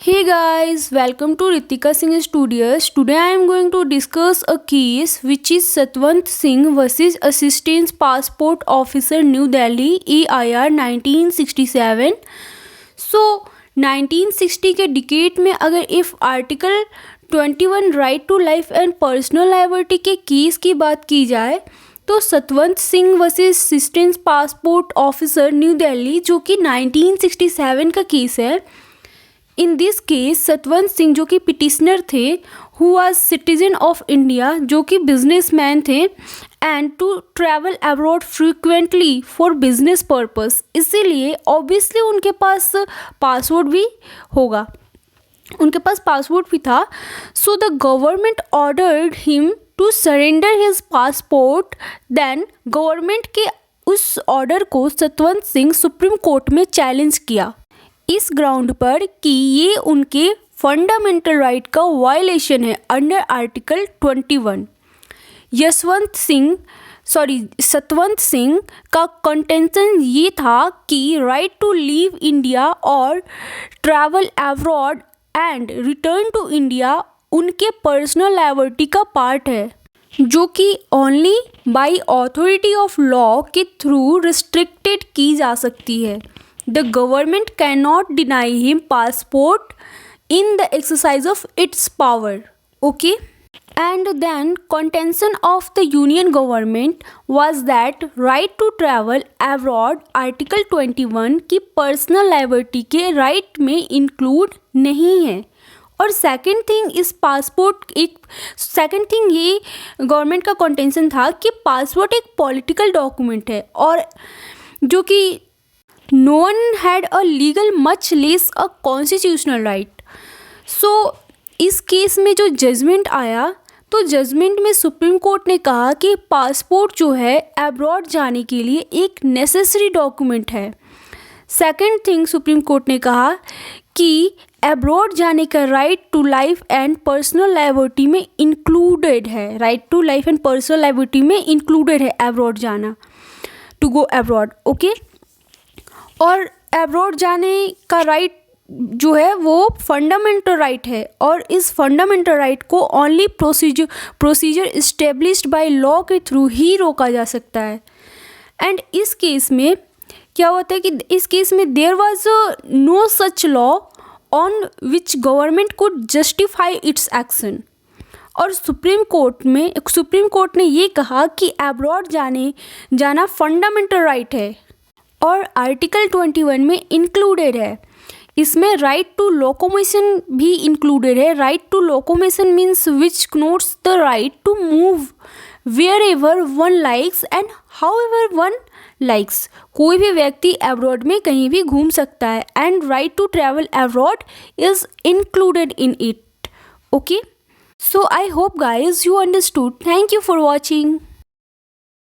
Hey guys, welcome to Ritika Singh Studios. Today I am going to discuss a case which is Satwant Singh versus Assistant Passport Officer New Delhi EIR 1967. So 1960 के डिकेट में अगर if article 21 right to life and personal liability के case की बात की जाए तो Satwant Singh versus assistant passport officer new Delhi जो कि 1967 का केस है. In this case Satwant Singh जो कि पिटिशनर थे who was citizen of India जो कि बिजनेसमैन थे and to travel abroad frequently for business purpose, इसीलिए ऑब्वियसली उनके पास पासपोर्ट भी होगा, उनके पास पासपोर्ट भी था. So the government ordered him to surrender his passport. Then government के उस ऑर्डर को सतवंत सिंह सुप्रीम कोर्ट में चैलेंज किया इस ग्राउंड पर कि ये उनके फंडामेंटल राइट का वायलेशन है अंडर आर्टिकल 21. सतवंत सिंह का कंटेंशन ये था कि राइट टू लीव इंडिया और travel abroad and return to India उनके पर्सनल लायबिलिटी का पार्ट है जो कि only by authority of law के थ्रू रिस्ट्रिक्टेड की जा सकती है. The government cannot deny him passport in the exercise of its power. Okay? And then contention of the union government was that right to travel abroad article 21 की personal liability के right में include नहीं है. और second thing इस passport second thing ये government का contention था कि पासपोर्ट एक पॉलिटिकल डॉक्यूमेंट है और जो कि no one had a legal much less a constitutional right. So इस केस में जो जजमेंट आया तो जजमेंट में सुप्रीम कोर्ट ने कहा कि पासपोर्ट जो है अब्रॉड जाने के लिए एक नेसेसरी डॉक्यूमेंट है. सेकंड थिंग सुप्रीम कोर्ट ने कहा कि अब्रॉड जाने का right to life and personal liability में इंक्लूडेड है. Right to life and personal liability में इंक्लूडेड है अब्रॉड जाना, टू गो अब्रॉड. ओके, और अब्रॉड जाने का राइट जो है वो फंडामेंटल राइट है और इस फंडामेंटल राइट को only procedure established by law के थ्रू ही रोका जा सकता है. एंड इस केस में क्या होता है कि इस केस में there was no such law on which government could justify its action. और सुप्रीम कोर्ट ने ये कहा कि अब्रॉड जाना फंडामेंटल राइट है और आर्टिकल 21 में इंक्लूडेड है. इसमें राइट टू लोकोमोशन भी इंक्लूडेड है. Right to locomotion means which notes the right to move wherever one likes and however one likes. कोई भी व्यक्ति अब्रॉड में कहीं भी घूम सकता है and right to travel abroad is included in it. Okay, so I hope guys you understood. Thank you for watching.